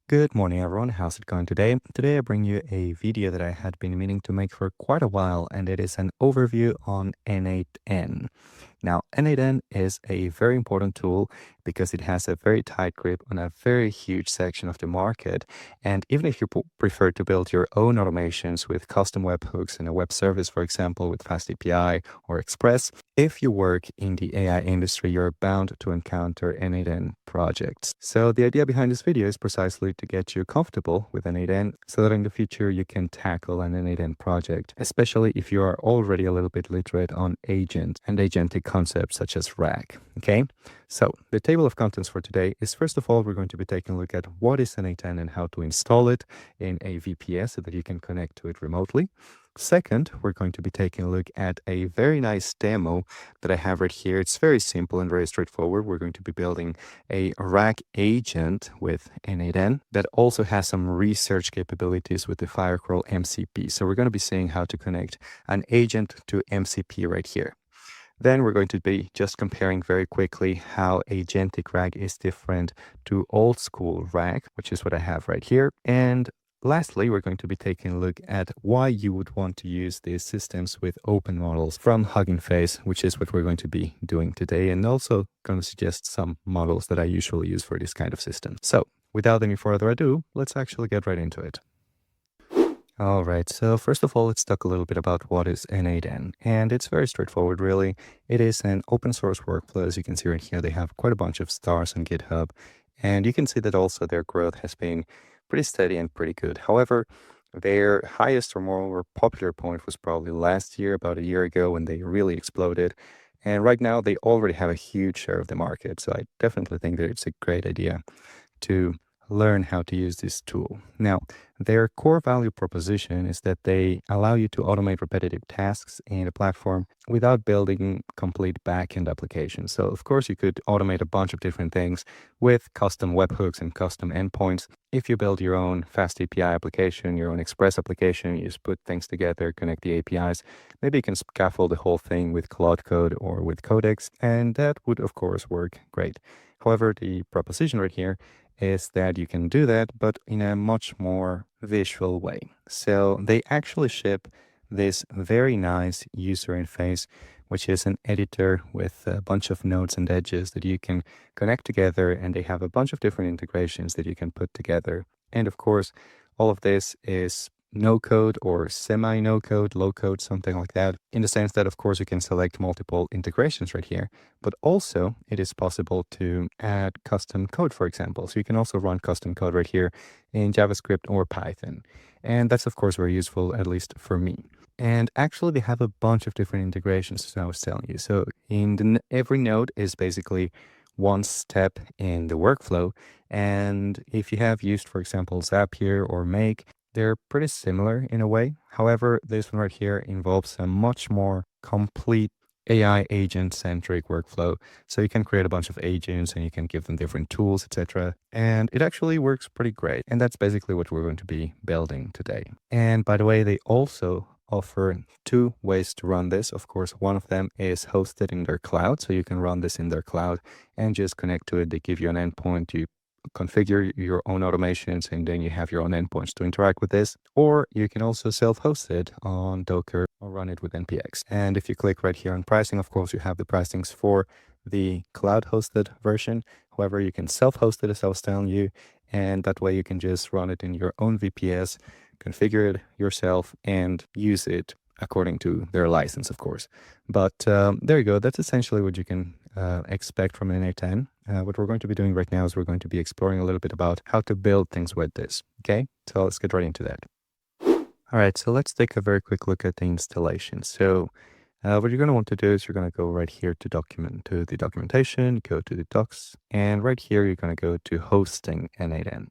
Good morning, everyone. How's it going today? Today, I bring you a video that I had been meaning to make for quite a while, and it is an overview on n8n. Now, n8n is a very important tool because it has a very tight grip on a very huge section of the market. And even if you prefer to build your own automations with custom webhooks and a web service, for example, with Fast API or Express, if you work in the AI industry, you're bound to encounter n8n projects. So the idea behind this video is precisely to get you comfortable with n8n so that in the future you can tackle an n8n project, especially if you are already a little bit literate on agent and agentic concepts such as RAG. Okay, so the table of contents for today is, first of all, we're going to be taking a look at what is n8n and how to install it in a VPS so that you can connect to it remotely. Second, we're going to be taking a look at a very nice demo that I have right here. It's very simple and very straightforward. We're going to be building a RAG agent with n8n that also has some research capabilities with the Firecrawl MCP. So we're going to be seeing how to connect an agent to MCP right here. Then we're going to be just comparing very quickly how Agentic RAG is different to old school RAG, which is what I have right here. And lastly, we're going to be taking a look at why you would want to use these systems with open models from Hugging Face, which is what we're going to be doing today, and also going to suggest some models that I usually use for this kind of system. So without any further ado, let's actually get right into it. All right, so first of all, let's talk a little bit about what is n8n. And it's very straightforward, really. It is an open source workflow. As you can see right here, they have quite a bunch of stars on GitHub. And you can see that also their growth has been pretty steady and pretty good. However, their highest or more popular point was probably last year, about a year ago, when they really exploded. And right now, they already have a huge share of the market. So I definitely think that it's a great idea to learn how to use this tool. Now, their core value proposition is that they allow you to automate repetitive tasks in a platform without building complete backend applications. So, of course, you could automate a bunch of different things with custom webhooks and custom endpoints. If you build your own Fast API application, your own Express application, you just put things together, connect the APIs. Maybe you can scaffold the whole thing with Cloud Code or with Codex, and that would, of course, work great. However, the proposition right here is that you can do that, but in a much more visual way. So they actually ship this very nice user interface, which is an editor with a bunch of nodes and edges that you can connect together, and they have a bunch of different integrations that you can put together. And of course, all of this is no code or semi no code, low code, something like that, in the sense that, of course, you can select multiple integrations right here, but also it is possible to add custom code, for example. So you can also run custom code right here in JavaScript or Python. And that's, of course, very useful, at least for me. And actually, they have a bunch of different integrations, as I was telling you. So every node is basically one step in the workflow. And if you have used, for example, Zapier or Make, they're pretty similar in a way. However, this one right here involves a much more complete AI agent-centric workflow. So you can create a bunch of agents and you can give them different tools, etc. And it actually works pretty great. And that's basically what we're going to be building today. And by the way, they also offer two ways to run this. Of course, one of them is hosted in their cloud. So you can run this in their cloud and just connect to it. They give you an endpoint. You configure your own automations, and then you have your own endpoints to interact with this. Or you can also self-host it on Docker or run it with NPX. And if you click right here on pricing, of course, you have the pricings for the cloud-hosted version. However, you can self-host it, as I was telling you, and that way you can just run it in your own VPS, configure it yourself, and use it according to their license, of course. But there you go. That's essentially what you can expect from n8n. What we're going to be doing right now is we're going to be exploring a little bit about how to build things with this. Okay, so let's get right into that. All right, so let's take a very quick look at the installation. So what you're going to want to do is you're going to go right here to the documentation, go to the docs, and right here you're going to go to hosting n8n.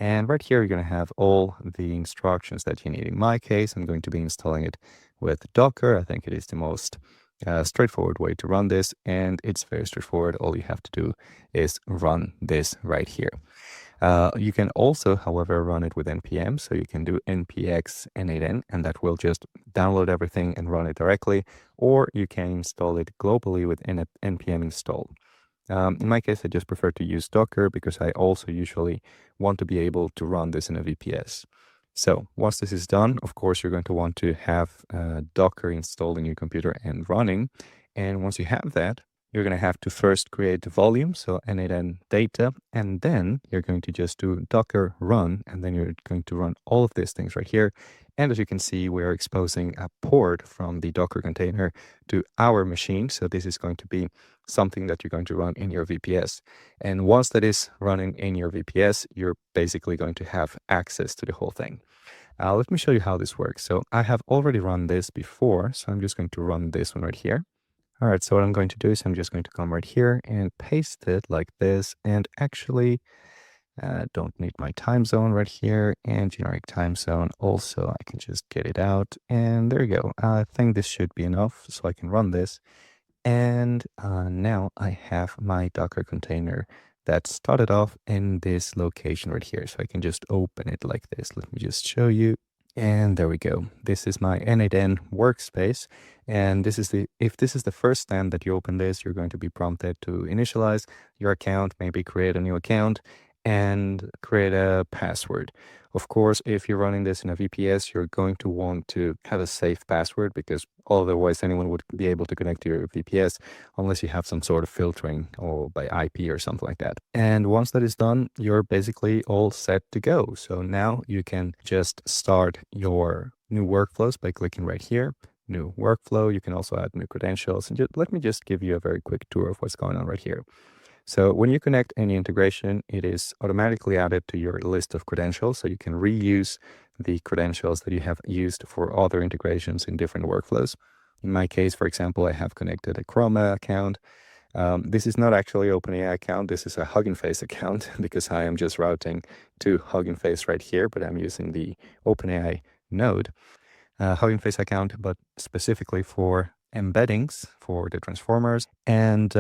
And right here, you're going to have all the instructions that you need. In my case, I'm going to be installing it with Docker. I think it is the most straightforward way to run this. And it's very straightforward. All you have to do is run this right here. You can also, however, run it with NPM. So you can do npx n8n, and that will just download everything and run it directly. Or you can install it globally with npm install. In my case, I just prefer to use Docker because I also usually want to be able to run this in a VPS. So once this is done, of course, you're going to want to have Docker installed in your computer and running. And once you have that, you're going to have to first create the volume, so n8n data, and then you're going to just do Docker run, and then you're going to run all of these things right here. And as you can see, we're exposing a port from the Docker container to our machine. So this is going to be something that you're going to run in your VPS. And once that is running in your VPS, you're basically going to have access to the whole thing. Let me show you how this works. So I have already run this before, so I'm just going to run this one right here. All right, so what I'm going to do is I'm just going to come right here and paste it like this. And actually, don't need my time zone right here, and generic time zone also. I can just get it out, and there you go. I think this should be enough, so I can run this. And now I have my Docker container that started off in this location right here. So I can just open it like this. Let me just show you. And there we go. This is my n8n workspace. And if this is the first time that you open this, you're going to be prompted to initialize your account, maybe create a new account and create a password. Of course, if you're running this in a VPS, you're going to want to have a safe password because otherwise anyone would be able to connect to your VPS unless you have some sort of filtering or by IP or something like that. And once that is done, you're basically all set to go. So now you can just start your new workflows by clicking right here, new workflow. You can also add new credentials. And let me just give you a very quick tour of what's going on right here. So when you connect any integration, it is automatically added to your list of credentials. So you can reuse the credentials that you have used for other integrations in different workflows. In my case, for example, I have connected a Chroma account. This is not actually OpenAI account. This is a Hugging Face account because I am just routing to Hugging Face right here, but I'm using the OpenAI node. Hugging Face account, but specifically for embeddings for the transformers. And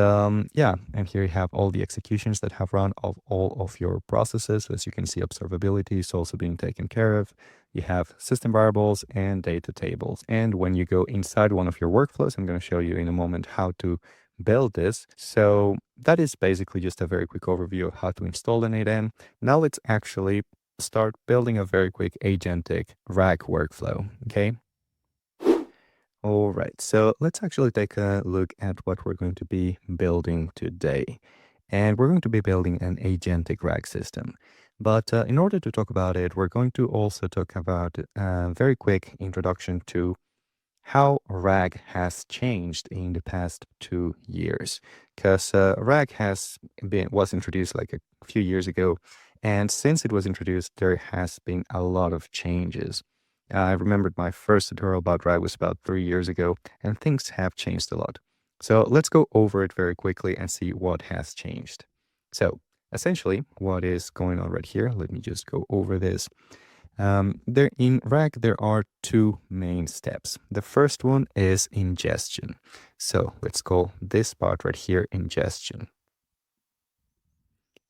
yeah, and here you have all the executions that have run of all of your processes. As you can see, observability is also being taken care of. You have system variables and data tables. And when you go inside one of your workflows, I'm going to show you in a moment how to build this. So that is basically just a very quick overview of how to install an n8n. Now let's actually start building a very quick agentic RAG workflow, okay? All right, so let's actually take a look at what we're going to be building today. And we're going to be building an agentic RAG system. But in order to talk about it, we're going to also talk about a very quick introduction to how RAG has changed in the past 2 years. Because RAG was introduced like a few years ago. And since it was introduced, there has been a lot of changes. I remembered my first tutorial about RAG was about 3 years ago, and things have changed a lot. So let's go over it very quickly and see what has changed. So essentially, what is going on right here, let me just go over this. There in RAG, there are two main steps. The first one is ingestion. So let's call this part right here ingestion.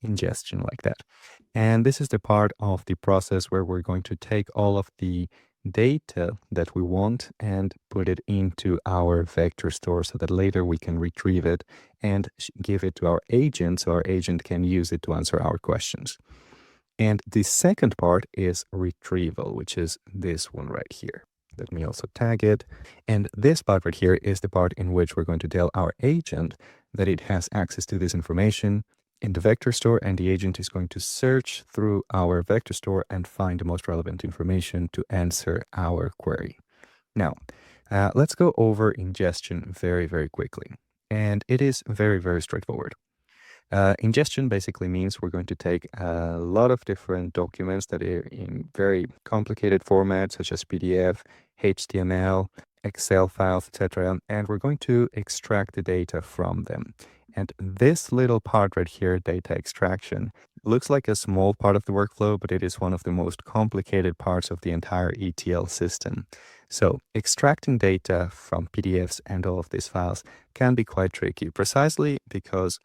Ingestion like that. And this is the part of the process where we're going to take all of the data that we want and put it into our vector store so that later we can retrieve it and give it to our agent so our agent can use it to answer our questions. And the second part is retrieval, which is this one right here. Let me also tag it. And this part right here is the part in which we're going to tell our agent that it has access to this information in the vector store, and the agent is going to search through our vector store and find the most relevant information to answer our query. Now, let's go over ingestion very, very quickly. And it is very, very straightforward. Ingestion basically means we're going to take a lot of different documents that are in very complicated formats, such as PDF, HTML, Excel files, etc., and we're going to extract the data from them. And this little part right here, data extraction, looks like a small part of the workflow, but it is one of the most complicated parts of the entire ETL system. So extracting data from PDFs and all of these files can be quite tricky, precisely because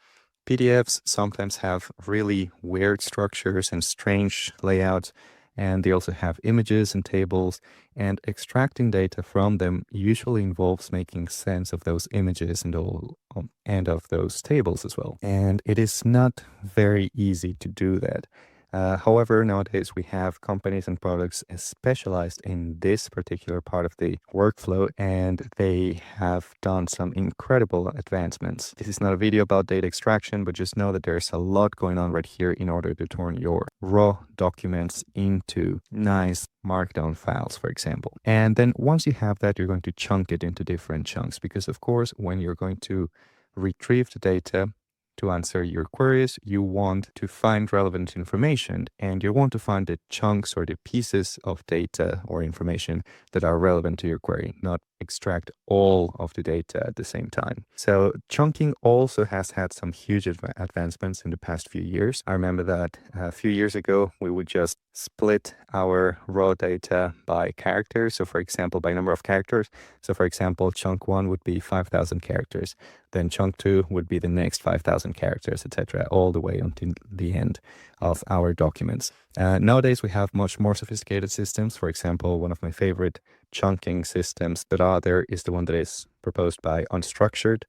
PDFs sometimes have really weird structures and strange layouts, and they also have images and tables, and extracting data from them usually involves making sense of those images and all and of those tables as well. And it is not very easy to do that. However, nowadays we have companies and products specialized in this particular part of the workflow, and they have done some incredible advancements. This is not a video about data extraction, but just know that there's a lot going on right here in order to turn your raw documents into nice markdown files, for example. And then once you have that, you're going to chunk it into different chunks, because of course, when you're going to retrieve the data to answer your queries, you want to find relevant information, and you want to find the chunks or the pieces of data or information that are relevant to your query, not extract all of the data at the same time. So chunking also has had some huge advancements in the past few years. I remember that a few years ago, we would just split our raw data by characters. So for example, by number of characters. So for example, chunk 1 would be 5,000 characters. Then chunk 2 would be the next 5,000 characters, etc., all the way until the end of our documents. Nowadays, we have much more sophisticated systems. For example, one of my favorite chunking systems that are there is the one that is proposed by Unstructured.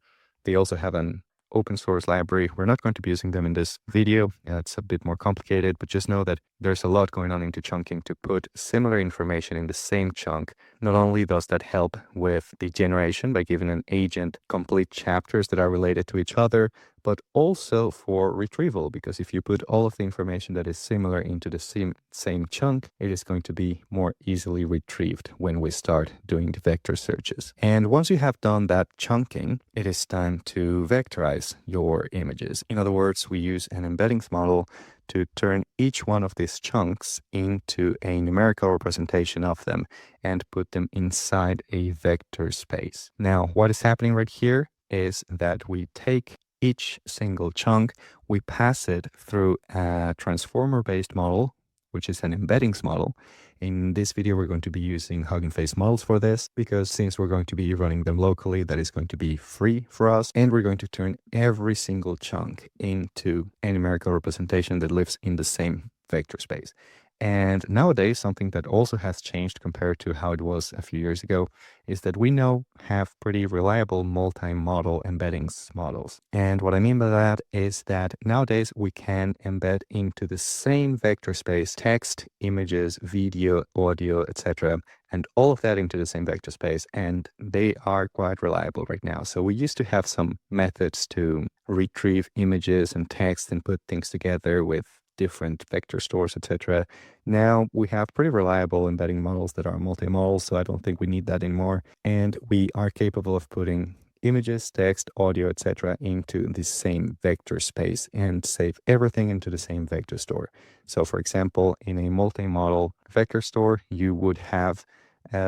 They also have an open source library. We're not going to be using them in this video. It's a bit more complicated, but just know that there's a lot going on into chunking to put similar information in the same chunk. Not only does that help with the generation by giving an agent complete chapters that are related to each other, but also for retrieval, because if you put all of the information that is similar into the same chunk, it is going to be more easily retrieved when we start doing the vector searches. And once you have done that chunking, it is time to vectorize your images. In other words, we use an embeddings model to turn each one of these chunks into a numerical representation of them and put them inside a vector space. Now, what is happening right here is that we take each single chunk, we pass it through a transformer-based model, which is an embeddings model. In this video, we're going to be using Hugging Face models for this, because since we're going to be running them locally, that is going to be free for us. And we're going to turn every single chunk into a numerical representation that lives in the same vector space. And nowadays, something that also has changed compared to how it was a few years ago is that we now have pretty reliable multi-model embeddings models. And what I mean by that is that nowadays we can embed into the same vector space text, images, video, audio, etc., and all of that into the same vector space, and they are quite reliable right now. So we used to have some methods to retrieve images and text and put things together with different vector stores, etc. Now we have pretty reliable embedding models that are multi-model, so I don't think we need that anymore. And we are capable of putting images, text, audio, etc. into the same vector space and save everything into the same vector store. So for example, in a multi-model vector store, you would have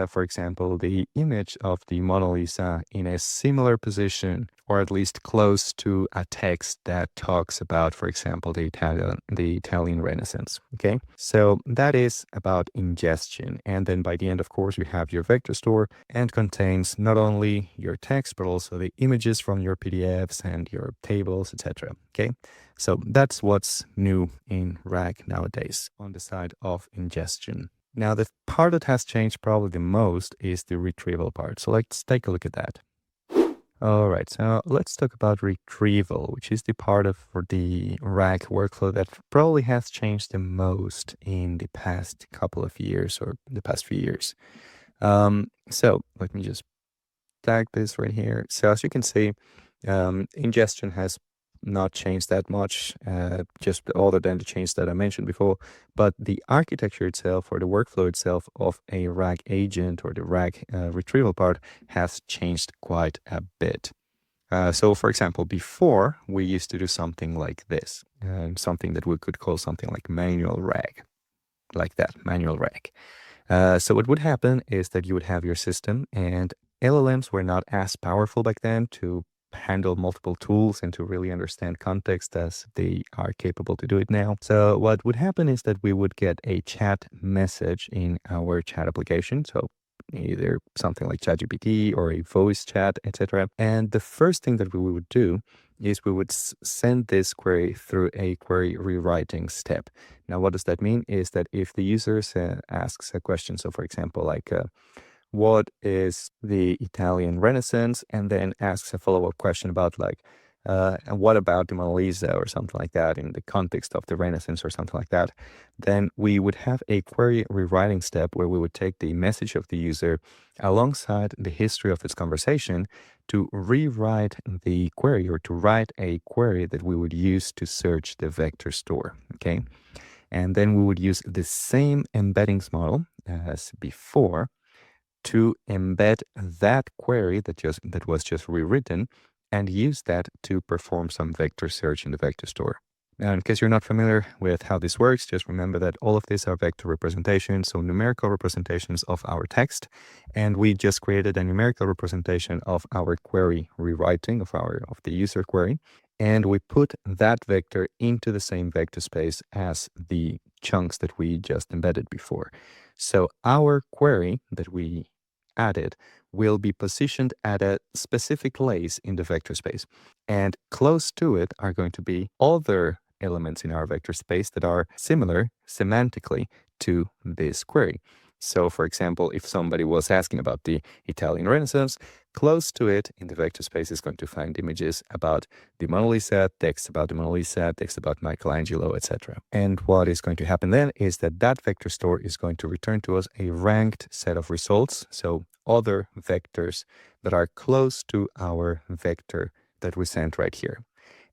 for example, the image of the Mona Lisa in a similar position, or at least close to a text that talks about, for example, the Italian Renaissance. Okay, so that is about ingestion. And then by the end, of course, you have your vector store, and contains not only your text, but also the images from your PDFs and your tables, etc. Okay, so that's what's new in RAG nowadays on the side of ingestion. Now, the part that has changed probably the most is the retrieval part. So let's take a look at that. All right, so let's talk about retrieval, which is the part of the RAG workflow that probably has changed the most in the past couple of years, or the past few years. So let me just tag this right here. So as you can see, ingestion has not changed that much, just other than the change that I mentioned before. But the architecture itself, or the workflow itself of a RAG agent, or the RAG retrieval part, has changed quite a bit. So for example, before we used to do something like this, something that we could call something like manual RAG, like that, manual RAG. So what would happen is that you would have your system, and LLMs were not as powerful back then to handle multiple tools and to really understand context as they are capable to do it now. So what would happen is that we would get a chat message in our chat application. So either something like ChatGPT or a voice chat, etc. And the first thing that we would do is we would send this query through a query rewriting step. Now, what does that mean? Is that if the user asks a question, so for example, like, what is the Italian Renaissance, and then asks a follow-up question about like, and what about the Mona Lisa or something like that in the context of the Renaissance or something like that, then we would have a query rewriting step where we would take the message of the user alongside the history of its conversation to rewrite the query or to write a query that we would use to search the vector store, okay? And then we would use the same embeddings model as before to embed that query that was just rewritten and use that to perform some vector search in the vector store. Now, in case you're not familiar with how this works, just remember that all of these are vector representations, so numerical representations of our text, and we just created a numerical representation of our query rewriting of the user query, and we put that vector into the same vector space as the chunks that we just embedded before. So our query that we added will be positioned at a specific place in the vector space. And close to it are going to be other elements in our vector space that are similar semantically to this query. So for example, if somebody was asking about the Italian Renaissance, close to it in the vector space is going to find images about the Mona Lisa, text about the Mona Lisa, text about Michelangelo, etc. And what is going to happen then is that that vector store is going to return to us a ranked set of results. So other vectors that are close to our vector that we sent right here.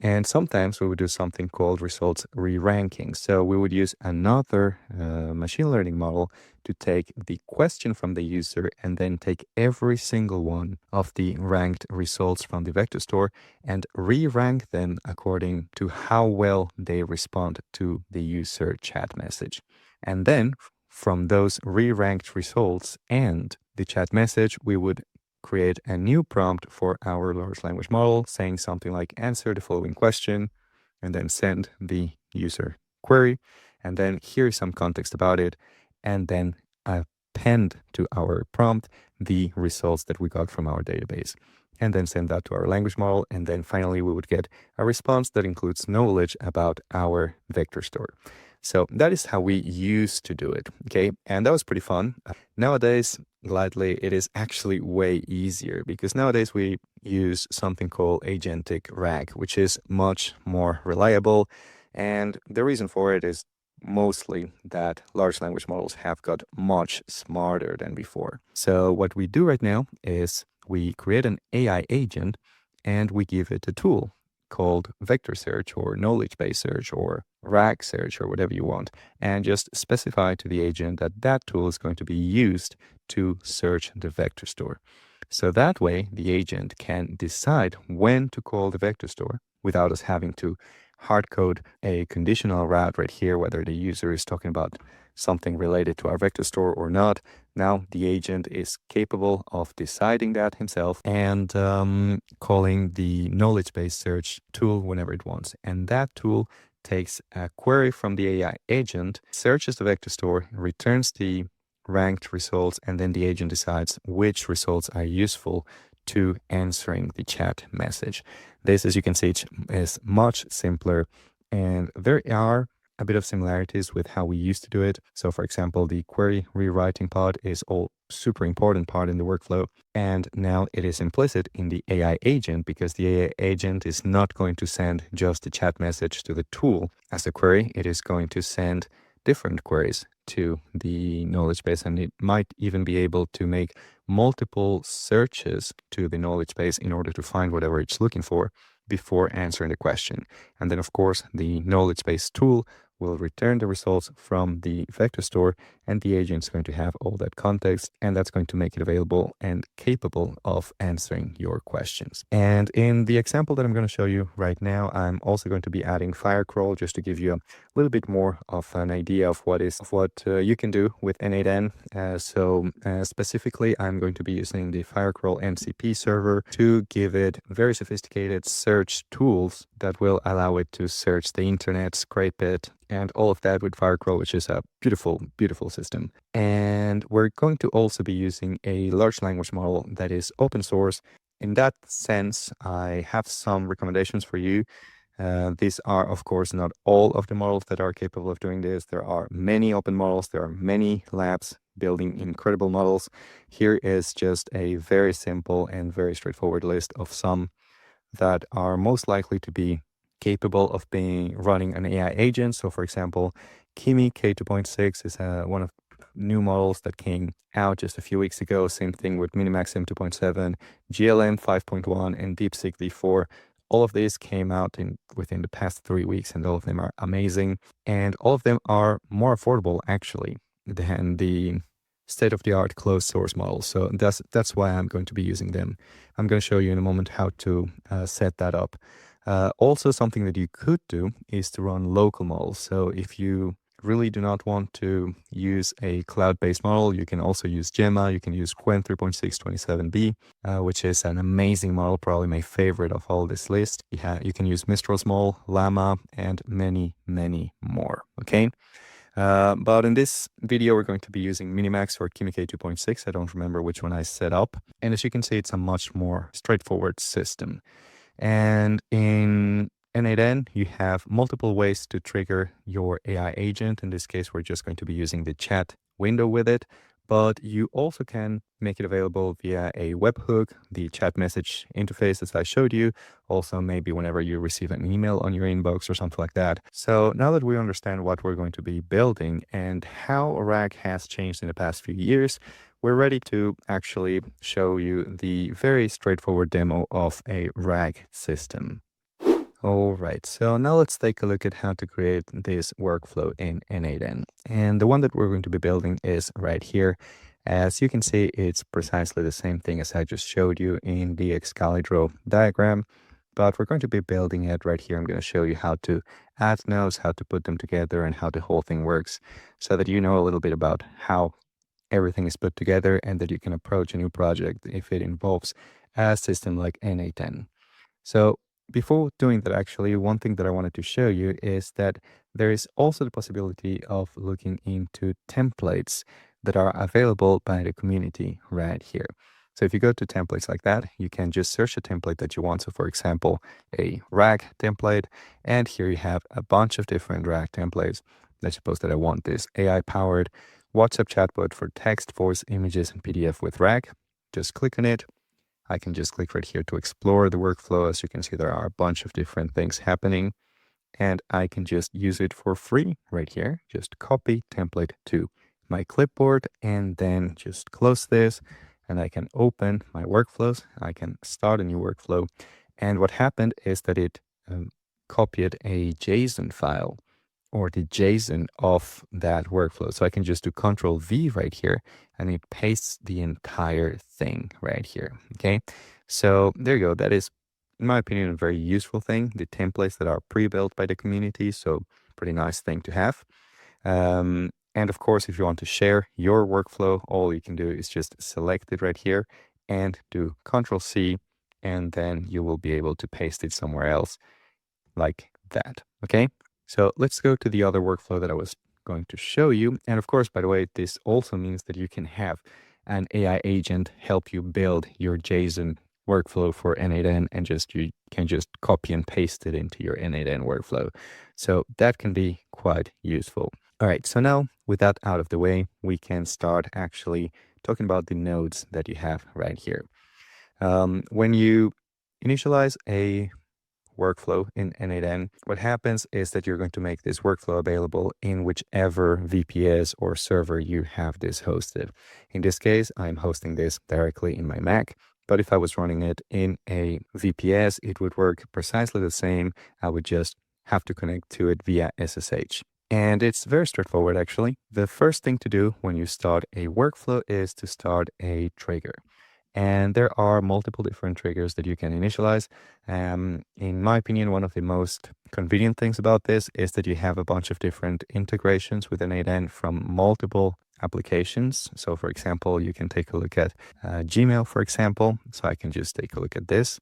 And sometimes we would do something called results re-ranking. So we would use another machine learning model to take the question from the user and then take every single one of the ranked results from the vector store and re-rank them according to how well they respond to the user chat message. And then from those re-ranked results and the chat message, we would create a new prompt for our large language model saying something like answer the following question and then send the user query. And then here's some context about it. And then append to our prompt the results that we got from our database. And then send that to our language model. And then finally, we would get a response that includes knowledge about our vector store. So that is how we used to do it, okay? And that was pretty fun. Nowadays, gladly, it is actually way easier because nowadays we use something called Agentic RAG, which is much more reliable. And the reason for it is mostly that large language models have got much smarter than before. So what we do right now is we create an AI agent and we give it a tool called vector search or knowledge-based search or RAG search or whatever you want, and just specify to the agent that that tool is going to be used to search the vector store. So that way, the agent can decide when to call the vector store without us having to hard code a conditional route right here, whether the user is talking about something related to our vector store or not. Now the agent is capable of deciding that himself and calling the knowledge-based search tool whenever it wants. And that tool takes a query from the AI agent, searches the vector store, returns the ranked results, and then the agent decides which results are useful to answering the chat message. This, as you can see, is much simpler, and there are a bit of similarities with how we used to do it. So for example, the query rewriting part is all super important part in the workflow. And now it is implicit in the AI agent because the AI agent is not going to send just the chat message to the tool as a query. It is going to send different queries to the knowledge base, and it might even be able to make multiple searches to the knowledge base in order to find whatever it's looking for before answering the question. And then, of course, the knowledge base tool will return the results from the vector store, and the agent is going to have all that context, and that's going to make it available and capable of answering your questions. And in the example that I'm going to show you right now, I'm also going to be adding Firecrawl just to give you a little bit more of an idea of what you can do with n8n. Specifically, I'm going to be using the Firecrawl MCP server to give it very sophisticated search tools that will allow it to search the internet, scrape it, and all of that with Firecrawl, which is a beautiful, beautiful system. And we're going to also be using a large language model that is open source in that sense, I have some recommendations for you. These are, of course, not all of the models that are capable of doing this. There are many open models. There are many labs building incredible models. Here is just a very simple and very straightforward list of some that are most likely to be capable of being running an AI agent. So for example, Kimi K2.6 is one of new models that came out just a few weeks ago. Same thing with Minimax M2.7, GLM 5.1, and DeepSeek V4. All of these came out within the past 3 weeks, and all of them are amazing. And all of them are more affordable, actually, than the state-of-the-art closed source models. So that's why I'm going to be using them. I'm going to show you in a moment how to set that up. Also, something that you could do is to run local models. So if you really do not want to use a cloud-based model, you can also use Gemma. You can use Qwen 3.627b, which is an amazing model, probably my favorite of all this list. You can use Mistral Small, Llama, and many, many more, okay? But in this video, we're going to be using Minimax or Kimi K2.6. I don't remember which one I set up. And as you can see, it's a much more straightforward system. And in n8n, you have multiple ways to trigger your AI agent. In this case, we're just going to be using the chat window with it. But you also can make it available via a webhook, the chat message interface as I showed you, also maybe whenever you receive an email on your inbox or something like that. So now that we understand what we're going to be building and how RAG has changed in the past few years, we're ready to actually show you the very straightforward demo of a RAG system. All right, so now let's take a look at how to create this workflow in n8n. And the one that we're going to be building is right here. As you can see, it's precisely the same thing as I just showed you in the Excalibur diagram, but we're going to be building it right here. I'm going to show you how to add nodes, how to put them together, and how the whole thing works, so that you know a little bit about how everything is put together and that you can approach a new project if it involves a system like n8n. So before doing that, actually, one thing that I wanted to show you is that there is also the possibility of looking into templates that are available by the community right here. So if you go to templates like that, you can just search a template that you want. So for example, a RAG template, and here you have a bunch of different RAG templates. Let's suppose that I want this AI-powered WhatsApp chatbot for text, voice, images, and PDF with RAG. Just click on it. I can just click right here to explore the workflow. As you can see, there are a bunch of different things happening, and I can just use it for free right here. Just copy template to my clipboard and then just close this, and I can open my workflows. I can start a new workflow. And what happened is that it copied a JSON file, or the JSON of that workflow. So I can just do Control V right here, and it pastes the entire thing right here, okay? So there you go. That is, in my opinion, a very useful thing. The templates that are pre-built by the community, so pretty nice thing to have. And of course, if you want to share your workflow, all you can do is just select it right here and do Control C, and then you will be able to paste it somewhere else like that, okay? So let's go to the other workflow that I was going to show you. And of course, by the way, this also means that you can have an AI agent help you build your JSON workflow for n8n, and you can just copy and paste it into your n8n workflow. So that can be quite useful. All right, so now with that out of the way, we can start actually talking about the nodes that you have right here. When you initialize a workflow in n8n, what happens is that you're going to make this workflow available in whichever VPS or server you have this hosted. In this case, I'm hosting this directly in my Mac, but if I was running it in a VPS, it would work precisely the same. I would just have to connect to it via SSH. And it's very straightforward, actually. The first thing to do when you start a workflow is to start a trigger. And there are multiple different triggers that you can initialize. In my opinion, one of the most convenient things about this is that you have a bunch of different integrations with n8n from multiple applications. So for example, you can take a look at Gmail, for example. So I can just take a look at this.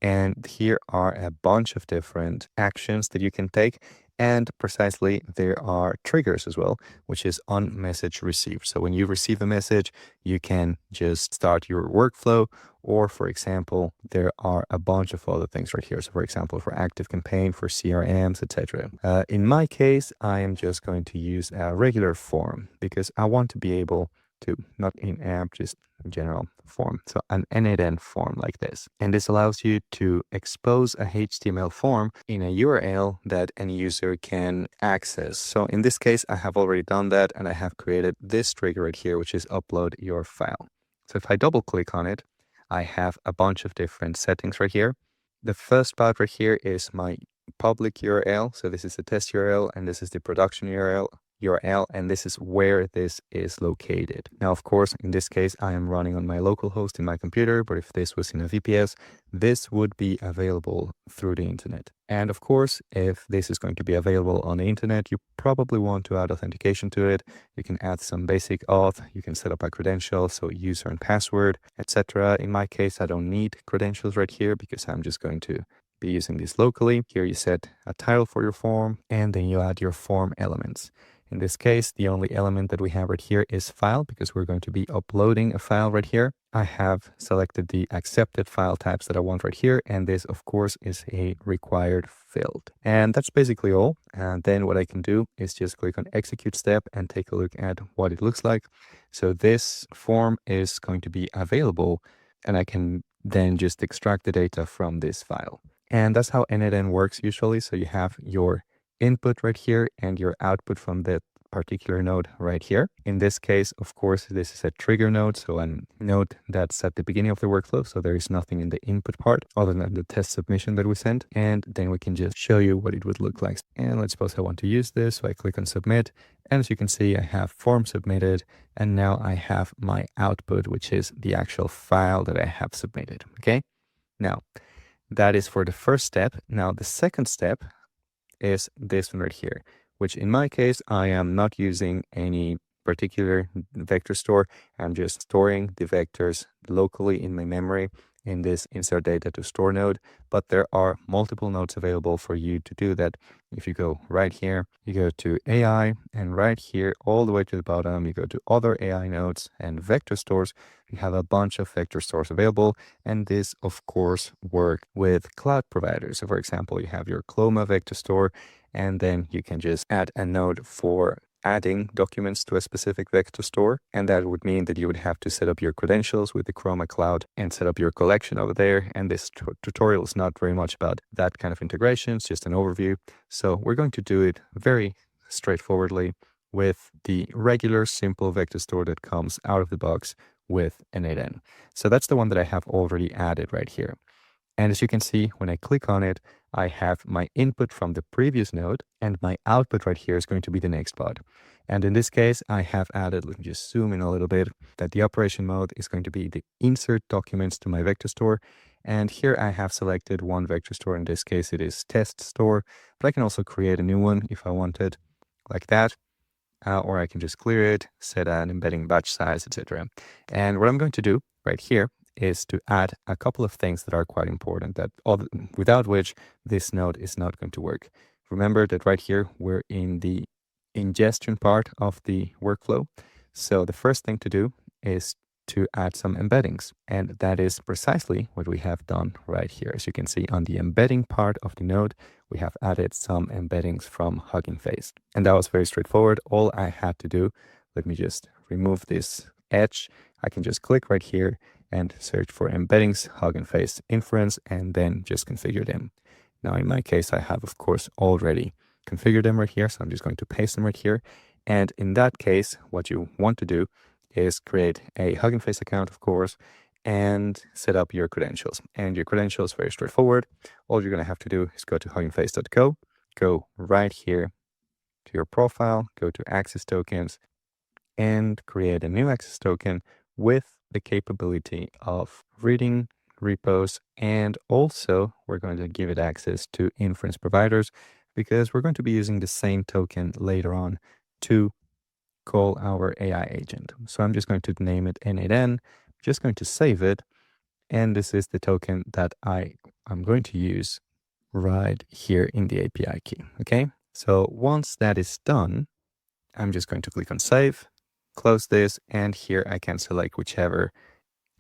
And here are a bunch of different actions that you can take. And precisely, there are triggers as well, which is on message received. So when you receive a message, you can just start your workflow. Or for example, there are a bunch of other things right here. So for example, for ActiveCampaign, for CRMs, etc. In my case, I am just going to use a regular form because I want to be able to, not in app, just general form. So an n8n form like this. And this allows you to expose a HTML form in a URL that any user can access. So in this case, I have already done that and I have created this trigger right here, which is upload your file. So if I double click on it, I have a bunch of different settings right here. The first part right here is my public URL. So this is the test URL and this is the production URL, and this is where this is located. Now, of course, in this case, I am running on my local host in my computer, but if this was in a VPS, this would be available through the internet. And of course, if this is going to be available on the internet, you probably want to add authentication to it. You can add some basic auth, you can set up a credential, so user and password, etc. In my case, I don't need credentials right here because I'm just going to be using this locally. Here you set a title for your form, and then you add your form elements. In this case, the only element that we have right here is file because we're going to be uploading a file right here. I have selected the accepted file types that I want right here, and this, of course, is a required field. And that's basically all. And then what I can do is just click on execute step and take a look at what it looks like. So this form is going to be available, and I can then just extract the data from this file. And that's how n8n works usually. So you have your input right here and your output from that particular node right here. In this case, of course, this is a trigger node, so a node that's at the beginning of the workflow. So there is nothing in the input part other than the test submission that we sent. And then we can just show you what it would look like. And let's suppose I want to use this. So I click on submit. And as you can see, I have form submitted. And now I have my output, which is the actual file that I have submitted. Okay. Now, that is for the first step. Now, the second step is this one right here, which in my case, I am not using any particular vector store. I'm just storing the vectors locally in my memory in this insert data to store node, but there are multiple nodes available for you to do that. If you go right here, you go to AI, and right here, all the way to the bottom, you go to other AI nodes and vector stores. You have a bunch of vector stores available, and this, of course, work with cloud providers. So for example, you have your Cloma vector store, and then you can just add a node for adding documents to a specific vector store. And that would mean that you would have to set up your credentials with the Chroma Cloud and set up your collection over there. And this tutorial is not very much about that kind of integration. It's just an overview. So we're going to do it very straightforwardly with the regular simple vector store that comes out of the box with n8n. So that's the one that I have already added right here. And as you can see, when I click on it, I have my input from the previous node, and my output right here is going to be the next pod. And in this case, I have added, let me just zoom in a little bit, that the operation mode is going to be the insert documents to my vector store. And here I have selected one vector store. In this case, it is test store, but I can also create a new one if I wanted, like that. Or I can just clear it, set an embedding batch size, etc. And what I'm going to do right here is to add a couple of things that are quite important, that without which this node is not going to work. Remember that right here, we're in the ingestion part of the workflow. So the first thing to do is to add some embeddings. And that is precisely what we have done right here. As you can see on the embedding part of the node, we have added some embeddings from Hugging Face. And that was very straightforward. All I had to do, let me just remove this edge. I can just click right here and search for embeddings, Hugging Face inference, and then just configure them. Now, in my case, I have, of course, already configured them right here. So I'm just going to paste them right here. And in that case, what you want to do is create a Hugging Face account, of course, and set up your credentials. And your credentials, very straightforward. All you're going to have to do is go to huggingface.co, go right here to your profile, go to access tokens, and create a new access token with the capability of reading repos. And also, we're going to give it access to inference providers because we're going to be using the same token later on to call our AI agent. So I'm just going to name it n8n, just going to save it. And this is the token that I'm going to use right here in the API key. Okay. So once that is done, I'm just going to click on save, close this, and here I can select whichever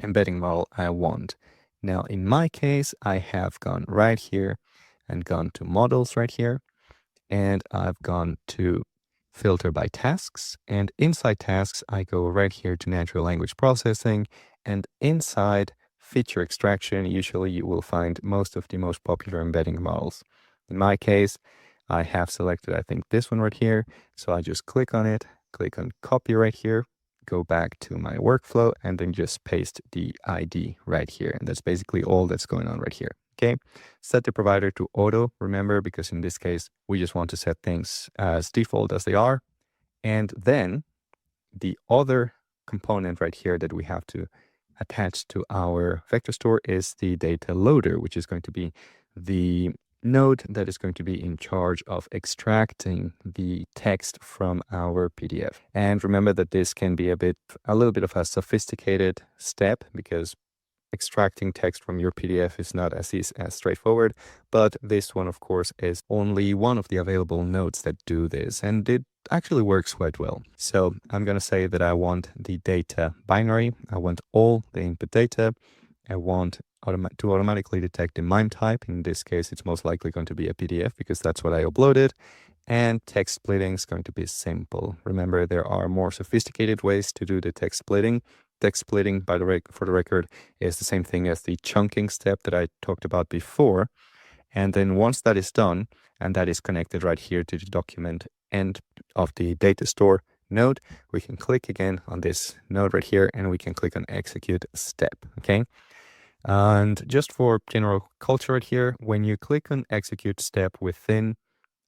embedding model I want. Now, in my case, I have gone right here and gone to models right here, and I've gone to filter by tasks, and inside tasks, I go right here to natural language processing, and inside feature extraction, usually you will find most of the most popular embedding models. In my case, I have selected, I think, this one right here. So I just click on it, click on copy right here, go back to my workflow, and then just paste the ID right here. And that's basically all that's going on right here. Okay, set the provider to auto, remember, because in this case, we just want to set things as default as they are. And then the other component right here that we have to attach to our vector store is the data loader, which is going to be the node that is going to be in charge of extracting the text from our PDF. And remember that this can be a little bit of a sophisticated step, because extracting text from your PDF is not as straightforward, but this one, of course, is only one of the available nodes that do this, and it actually works quite well. So I'm going to say that I want the data binary. I want all the input data. I want to automatically detect the MIME type. In this case, it's most likely going to be a PDF because that's what I uploaded. And text splitting is going to be simple. Remember, there are more sophisticated ways to do the text splitting. Text splitting, for the record, is the same thing as the chunking step that I talked about before. And then once that is done, and that is connected right here to the document end of the data store node, we can click again on this node right here, and we can click on execute step, okay? And just for general culture right here, when you click on execute step within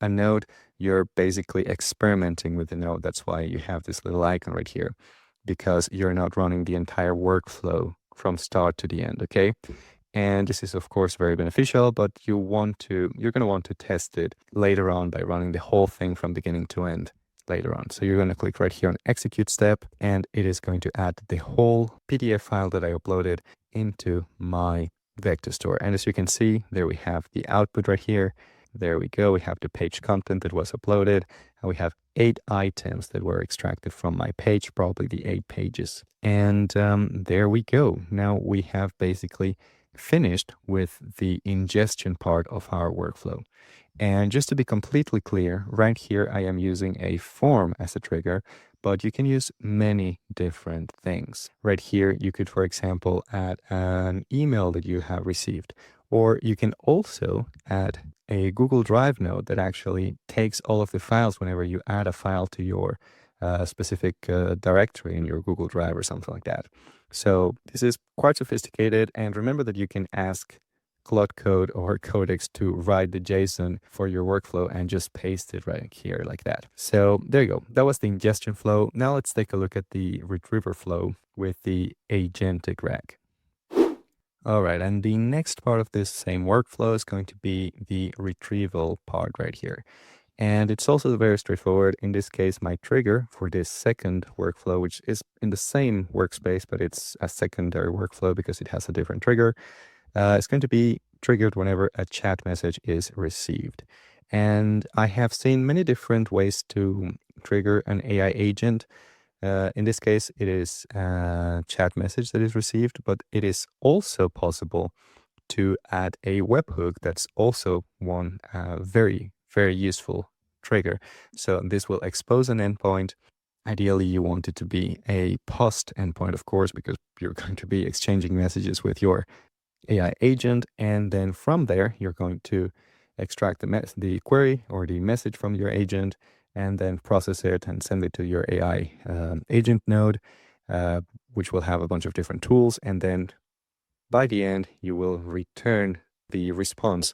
a node, you're basically experimenting with the node. That's why you have this little icon right here, because you're not running the entire workflow from start to the end, okay? And this is, of course, very beneficial, but you're going to want to test it later on by running the whole thing from beginning to end later on. So you're going to click right here on execute step, and it is going to add the whole PDF file that I uploaded into my vector store. And as you can see, there we have the output right here. There we go. We have the page content that was uploaded, and we have 8 items that were extracted from my page, probably the 8 pages. And there we go. Now we have basically finished with the ingestion part of our workflow. And just to be completely clear, right here I am using a form as a trigger, but you can use many different things. Right here, you could, for example, add an email that you have received, or you can also add a Google Drive node that actually takes all of the files whenever you add a file to your specific directory in your Google Drive or something like that. So this is quite sophisticated, and remember that you can ask Cloud Code or Codex to write the JSON for your workflow and just paste it right here like that. So there you go. That was the ingestion flow. Now let's take a look at the retrieval flow with the Agentic RAG. All right, and the next part of this same workflow is going to be the retrieval part right here. And it's also very straightforward. In this case, my trigger for this second workflow, which is in the same workspace, but it's a secondary workflow because it has a different trigger, it's going to be triggered whenever a chat message is received. And I have seen many different ways to trigger an AI agent. In this case, it is a chat message that is received, but it is also possible to add a webhook. That's also one very, very useful trigger. So this will expose an endpoint. Ideally, you want it to be a post endpoint, of course, because you're going to be exchanging messages with your AI agent. And then from there, you're going to extract the query or the message from your agent, and then process it and send it to your AI agent node, which will have a bunch of different tools. And then by the end, you will return the response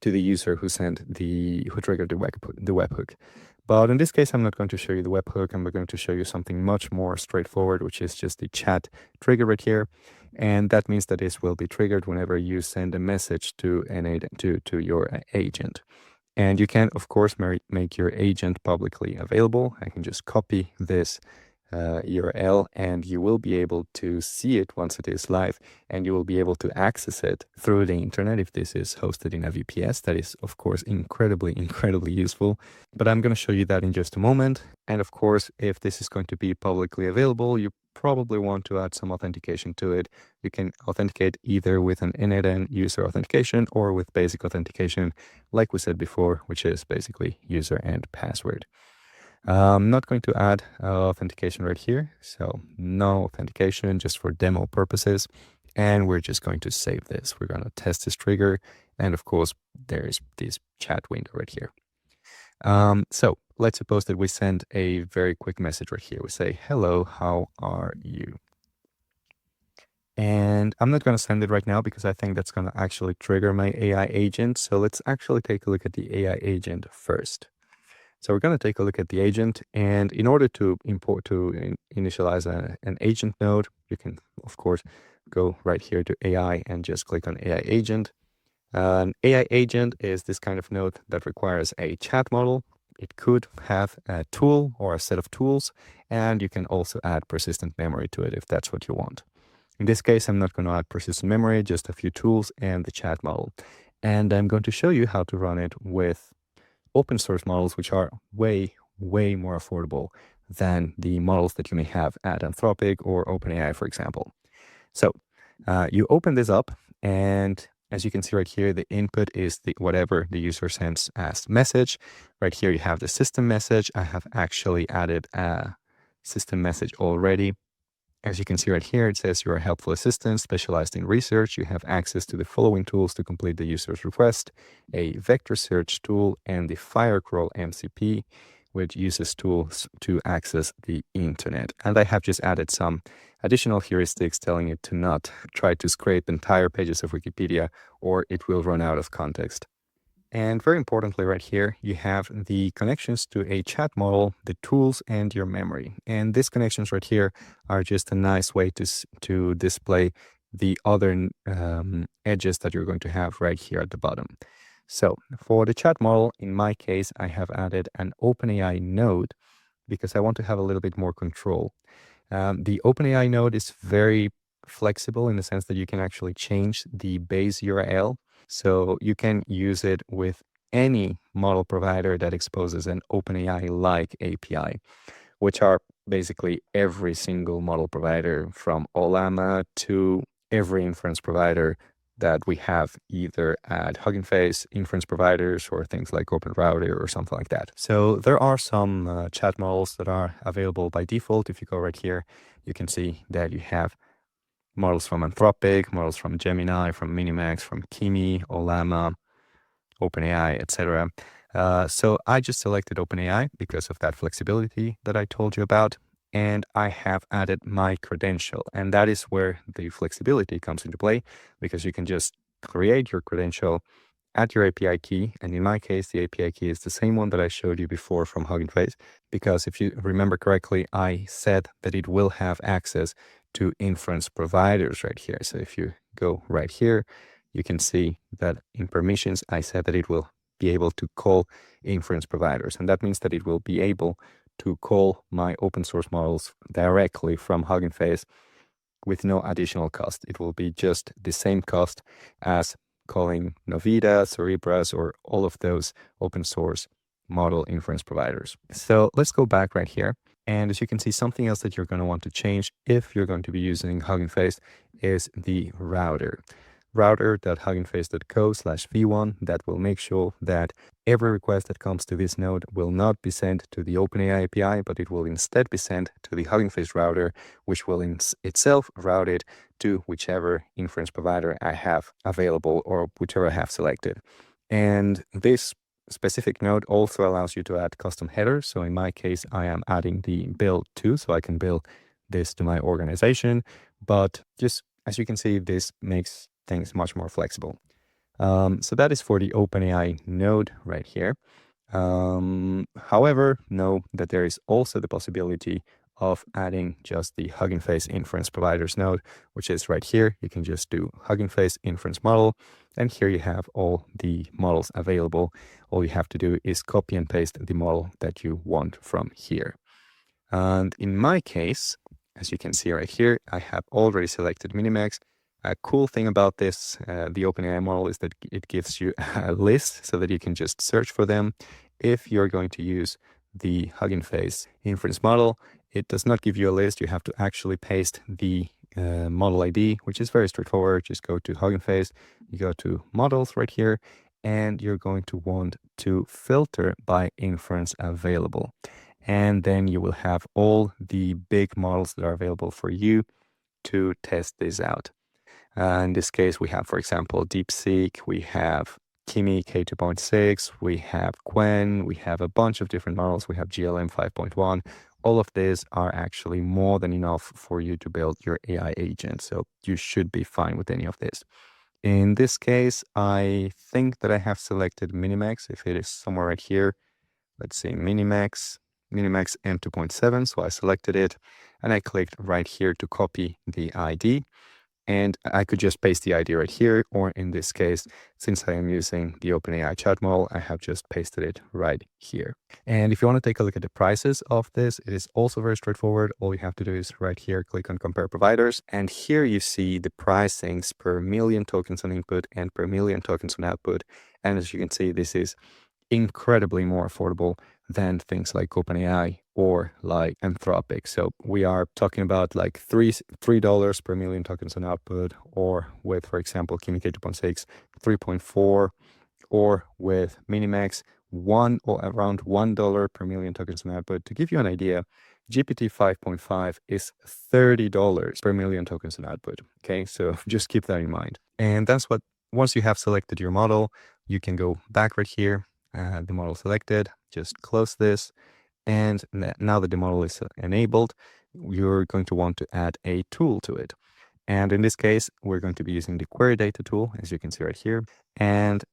to the user who triggered the webhook. But in this case, I'm not going to show you the webhook. I'm going to show you something much more straightforward, which is just the chat trigger right here. And that means that this will be triggered whenever you send a message to your agent. And you can, of course, make your agent publicly available. I can just copy this URL, and you will be able to see it once it is live, and you will be able to access it through the internet if this is hosted in a VPS. That is, of course, incredibly useful. But I'm going to show you that in just a moment. And of course, if this is going to be publicly available, you probably want to add some authentication to it. You can authenticate either with an n8n user authentication or with basic authentication, like we said before, which is basically user and password. I'm not going to add authentication right here, so no authentication, just for demo purposes. And we're just going to save this. We're going to test this trigger. And of course, there's this chat window right here. So let's suppose that we send a very quick message right here. We say, hello, how are you? And I'm not going to send it right now because I think that's going to actually trigger my AI agent. So let's actually take a look at the AI agent first. So we're going to take a look at the agent, and in order to initialize an agent node, you can, of course, go right here to AI and just click on AI agent. An AI agent is this kind of node that requires a chat model. It could have a tool or a set of tools, and you can also add persistent memory to it if that's what you want. In this case, I'm not going to add persistent memory, just a few tools and the chat model. And I'm going to show you how to run it with open source models, which are way more affordable than the models that you may have at Anthropic or OpenAI, for example. So you open this up, and as you can see right here, the input is whatever the user sends as message. Right here, you have the system message. I have actually added a system message already. As you can see right here, it says you're a helpful assistant specialized in research. You have access to the following tools to complete the user's request: a vector search tool and the Firecrawl MCP, which uses tools to access the internet. And I have just added some additional heuristics telling it to not try to scrape entire pages of Wikipedia, or it will run out of context. And very importantly, right here, you have the connections to a chat model, the tools, and your memory. And these connections right here are just a nice way to display the other edges that you're going to have right here at the bottom. So for the chat model, in my case, I have added an OpenAI node because I want to have a little bit more control. The OpenAI node is very flexible in the sense that you can actually change the base URL. So you can use it with any model provider that exposes an OpenAI-like API, which are basically every single model provider from Ollama to every inference provider that we have either at Hugging Face, inference providers, or things like OpenRouter or something like that. So there are some chat models that are available by default. If you go right here, you can see that you have models from Anthropic, models from Gemini, from Minimax, from Kimi, Ollama, OpenAI, etc. So I just selected OpenAI because of that flexibility that I told you about, and I have added my credential. And that is where the flexibility comes into play, because you can just create your credential at your API key. And in my case, the API key is the same one that I showed you before from Hugging Face, because if you remember correctly, I said that it will have access to inference providers right here. So if you go right here, you can see that in permissions, I said that it will be able to call inference providers. And that means that it will be able to call my open source models directly from Hugging Face with no additional cost. It will be just the same cost as calling Novida, Cerebras, or all of those open source model inference providers. So let's go back right here. And as you can see, something else that you're going to want to change if you're going to be using Hugging Face is the router. router.huggingface.co/v1 that will make sure that every request that comes to this node will not be sent to the OpenAI API, but it will instead be sent to the Hugging Face router, which will itself route it to whichever inference provider I have available or whichever I have selected. And this specific node also allows you to add custom headers. So in my case, I am adding the build to, so I can build this to my organization. But just as you can see, this makes things much more flexible. So that is for the OpenAI node right here. However, know that there is also the possibility of adding just the Hugging Face inference providers node, which is right here. You can just do Hugging Face inference model, and here you have all the models available. All you have to do is copy and paste the model that you want from here. And in my case, as you can see right here, I have already selected Minimax. A cool thing about this, the OpenAI model, is that it gives you a list so that you can just search for them. If you're going to use the Hugging Face inference model, it does not give you a list. You have to actually paste the model ID, which is very straightforward. Just go to Hugging Face, you go to models right here, and you're going to want to filter by inference available. And then you will have all the big models that are available for you to test this out. In this case, we have, for example, DeepSeek, we have Kimi K2.6, we have Qwen, we have a bunch of different models, we have GLM 5.1. All of these are actually more than enough for you to build your AI agent. So you should be fine with any of this. In this case, I think that I have selected Minimax. If it is somewhere right here, let's say Minimax n2.7. So I selected it and I clicked right here to copy the ID. And I could just paste the ID right here, or in this case, since I am using the OpenAI chat model, I have just pasted it right here. And if you want to take a look at the prices of this, it is also very straightforward. All you have to do is right here, click on compare providers. And here you see the pricings per million tokens on input and per million tokens on output. And as you can see, this is incredibly more affordable than things like OpenAI or like Anthropic. So we are talking about like $3 per million tokens on output, or with, for example, Kimi K2.6, 3.4, or with Minimax, around $1 per million tokens on output. To give you an idea, GPT 5.5 is $30 per million tokens on output. Okay, so just keep that in mind. And that's what, once you have selected your model, you can go back right here, the model selected, just close this. And now that the model is enabled, you're going to want to add a tool to it. And in this case, we're going to be using the query data tool, as you can see right here. And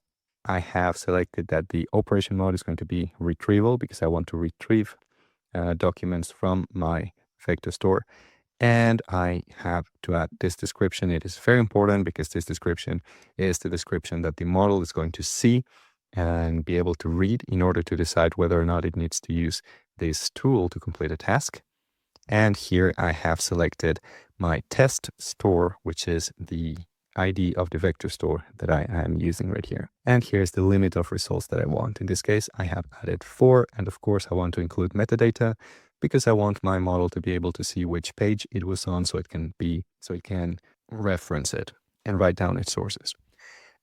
I have selected that the operation mode is going to be retrieval, because I want to retrieve documents from my vector store. And I have to add this description. It is very important because this description is the description that the model is going to see and be able to read in order to decide whether or not it needs to use this tool to complete a task. And here I have selected my test store, which is the ID of the vector store that I am using right here. And here's the limit of results that I want. In this case, I have added 4. And of course, I want to include metadata because I want my model to be able to see which page it was on, so it can reference it and write down its sources.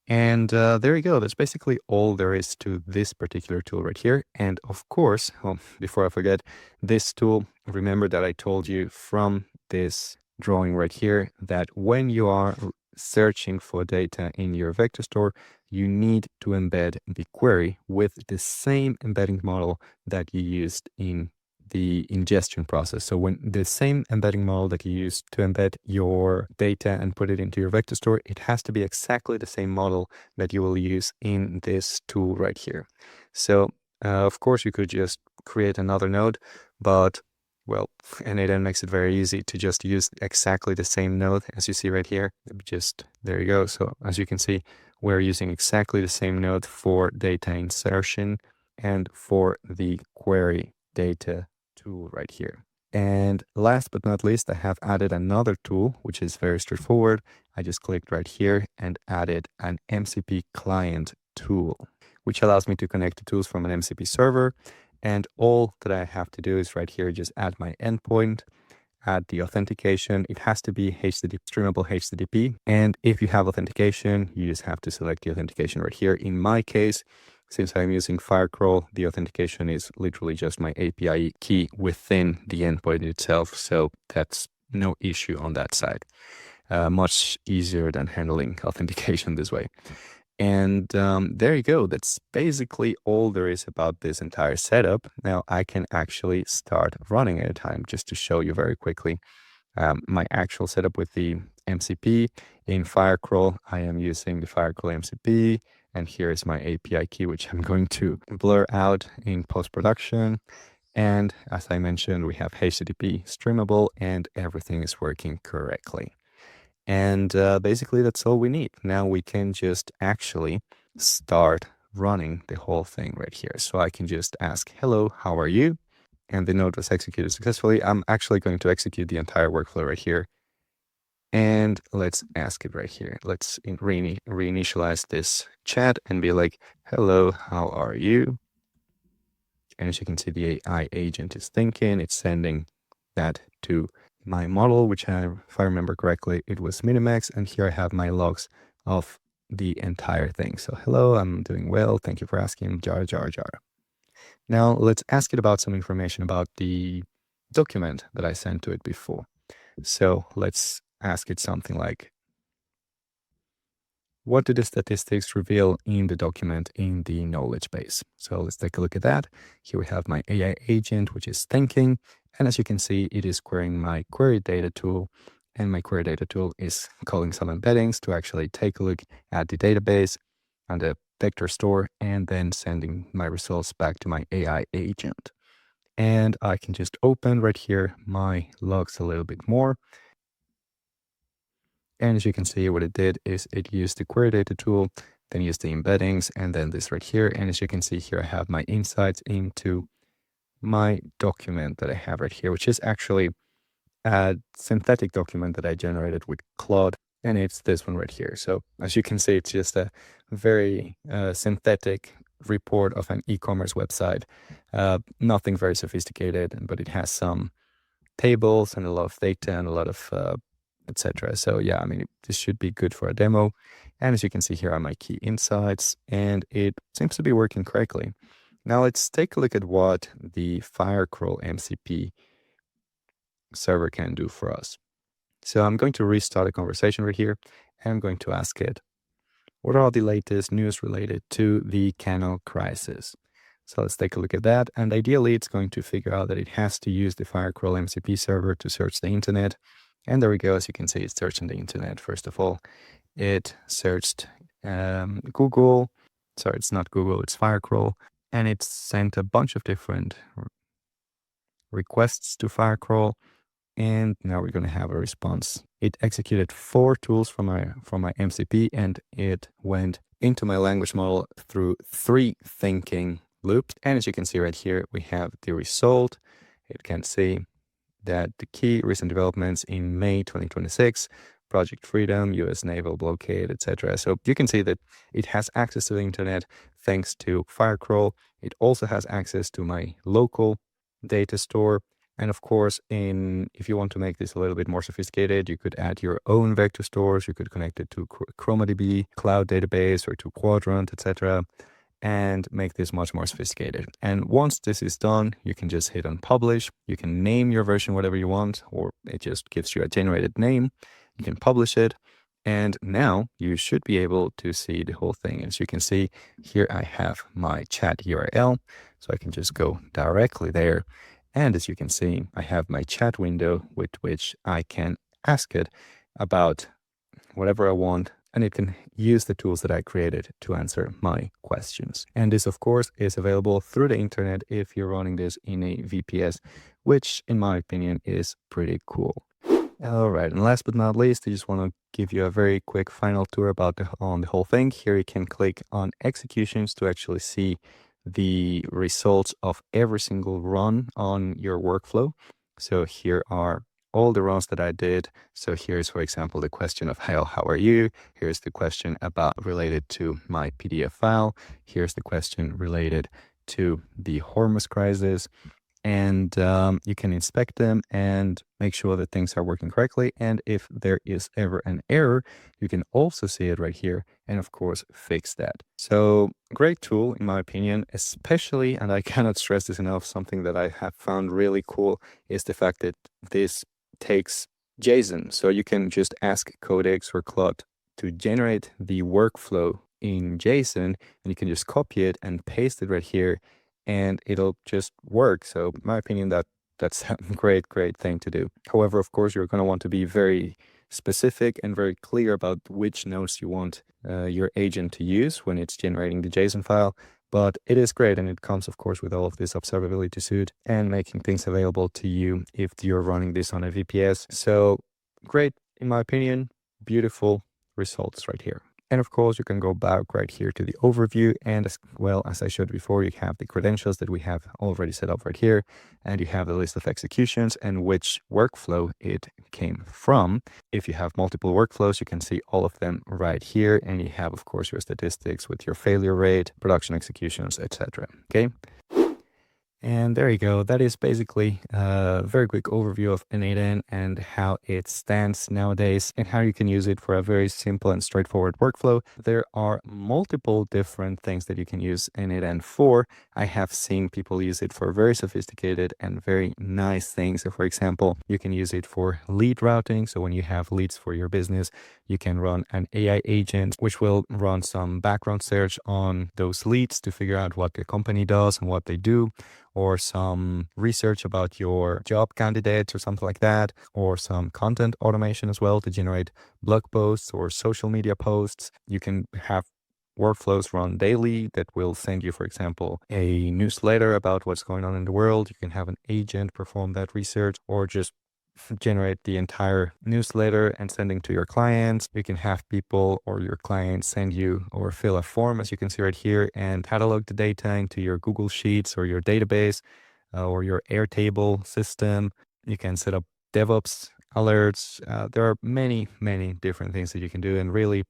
And there you go. That's basically all there is to this particular tool right here. And of course, before I forget, this tool, remember that I told you from this drawing right here that when you are searching for data in your vector store, you need to embed the query with the same embedding model that you used in the ingestion process. So when the same embedding model that you use to embed your data and put it into your vector store, it has to be exactly the same model that you will use in this tool right here. So of course you could just create another node, but well, n8n makes it very easy to just use exactly the same node as you see right here. There you go. So as you can see, we're using exactly the same node for data insertion and for the query data tool right here. And last but not least, I have added another tool, which is very straightforward. I just clicked right here and added an MCP client tool, which allows me to connect to tools from an MCP server. And all that I have to do is right here, just add my endpoint, add the authentication. It has to be streamable HTTP. And if you have authentication, you just have to select the authentication right here. In my case, since I'm using Firecrawl, the authentication is literally just my API key within the endpoint itself. So that's no issue on that side. Much easier than handling authentication this way. And there you go. That's basically all there is about this entire setup. Now I can actually start running at a time, just to show you very quickly my actual setup with the MCP. In Firecrawl, I am using the Firecrawl MCP, and here is my API key, which I'm going to blur out in post-production. And as I mentioned, we have HTTP streamable, and everything is working correctly. And basically, that's all we need. Now we can just actually start running the whole thing right here. So I can just ask, hello, how are you? and the node was executed successfully. I'm actually going to execute the entire workflow right here. And let's ask it right here. Let's reinitialize this chat and be like, hello, how are you? And as you can see, the AI agent is thinking, it's sending that to my model, which if I remember correctly, it was Minimax. And here I have my logs of the entire thing. So hello, I'm doing well. Thank you for asking, jar, jar, jar. Now let's ask it about some information about the document that I sent to it before. So let's ask it something like, what do the statistics reveal in the document in the knowledge base? So let's take a look at that. Here we have my AI agent, which is thinking. And as you can see, it is querying my query data tool. And my query data tool is calling some embeddings to actually take a look at the database and the vector store, and then sending my results back to my AI agent. And I can just open right here my logs a little bit more. And as you can see, what it did is it used the query data tool, then used the embeddings, and then this right here. And as you can see here, I have my insights into my document that I have right here, which is actually a synthetic document that I generated with Claude. And it's this one right here. So as you can see, it's just a very synthetic report of an e-commerce website. Nothing very sophisticated, but it has some tables and a lot of data and a lot of etc. So yeah, I mean, this should be good for a demo. And as you can see, here are my key insights, and it seems to be working correctly. Now let's take a look at what the Firecrawl MCP server can do for us. So I'm going to restart a conversation right here, and I'm going to ask it, what are the latest news related to the Canal crisis? So let's take a look at that. And ideally, it's going to figure out that it has to use the Firecrawl MCP server to search the internet. And there we go. As you can see, it's searching the internet. First of all, it searched Google. Sorry, it's not Google, it's Firecrawl. And it sent a bunch of different requests to Firecrawl. And now we're going to have a response. It executed 4 tools from my MCP, and it went into my language model through 3 thinking loops. And as you can see right here, we have the result. It can see that the key recent developments in May 2026, Project Freedom, US naval blockade, etc. So you can see that it has access to the internet thanks to Firecrawl. It also has access to my local data store. And of course, if you want to make this a little bit more sophisticated, you could add your own vector stores. You could connect it to ChromaDB, cloud database, or to Quadrant, etc., and make this much more sophisticated. And once this is done, you can just hit on publish. You can name your version whatever you want, or it just gives you a generated name. You can publish it. And now you should be able to see the whole thing. As you can see, here I have my chat URL. So I can just go directly there. And as you can see, I have my chat window with which I can ask it about whatever I want, and it can use the tools that I created to answer my questions. And this, of course, is available through the internet if you're running this in a VPS, which in my opinion is pretty cool. All right, and last but not least, I just want to give you a very quick final tour on the whole thing. Here you can click on executions to actually see the results of every single run on your workflow. So here are all the runs that I did. So here's, for example, the question of how are you? Here's the question related to my PDF file. Here's the question related to the Hormuz crisis. And you can inspect them and make sure that things are working correctly. And if there is ever an error, you can also see it right here and, of course, fix that. So great tool, in my opinion, especially, and I cannot stress this enough, something that I have found really cool is the fact that this takes JSON. So you can just ask Codex or Claude to generate the workflow in JSON, and you can just copy it and paste it right here, and it'll just work. So in my opinion, that's a great thing to do. However, of course, you're going to want to be very specific and very clear about which nodes you want your agent to use when it's generating the JSON file. But it is great, and it comes, of course, with all of this observability suite and making things available to you if you're running this on a VPS. So great, in my opinion, beautiful results right here. And of course, you can go back right here to the overview. And as well as I showed before, you have the credentials that we have already set up right here. And you have the list of executions and which workflow it came from. If you have multiple workflows, you can see all of them right here. And you have, of course, your statistics with your failure rate, production executions, etc. Okay. And there you go. That is basically a very quick overview of n8n and how it stands nowadays and how you can use it for a very simple and straightforward workflow. There are multiple different things that you can use n8n for. I have seen people use it for very sophisticated and very nice things. So for example, you can use it for lead routing. So when you have leads for your business, you can run an AI agent, which will run some background search on those leads to figure out what the company does and what they do, or some research about your job candidates or something like that, or some content automation as well to generate blog posts or social media posts. You can have workflows run daily that will send you, for example, a newsletter about what's going on in the world. You can have an agent perform that research, or just generate the entire newsletter and sending to your clients. You can have people or your clients send you or fill a form, as you can see right here, and catalog the data into your Google Sheets or your database or your Airtable system. You can set up DevOps alerts. There are many, many different things that you can do, and really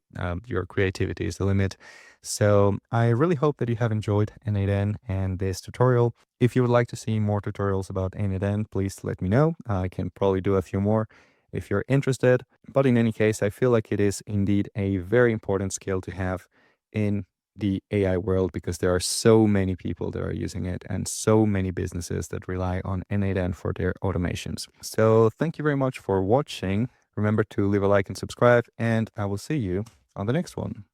your creativity is the limit. So I really hope that you have enjoyed n8n and this tutorial. If you would like to see more tutorials about n8n, please let me know. I can probably do a few more if you're interested. But in any case, I feel like it is indeed a very important skill to have in the AI world, because there are so many people that are using it and so many businesses that rely on n8n for their automations. So thank you very much for watching. Remember to leave a like and subscribe, and I will see you on the next one.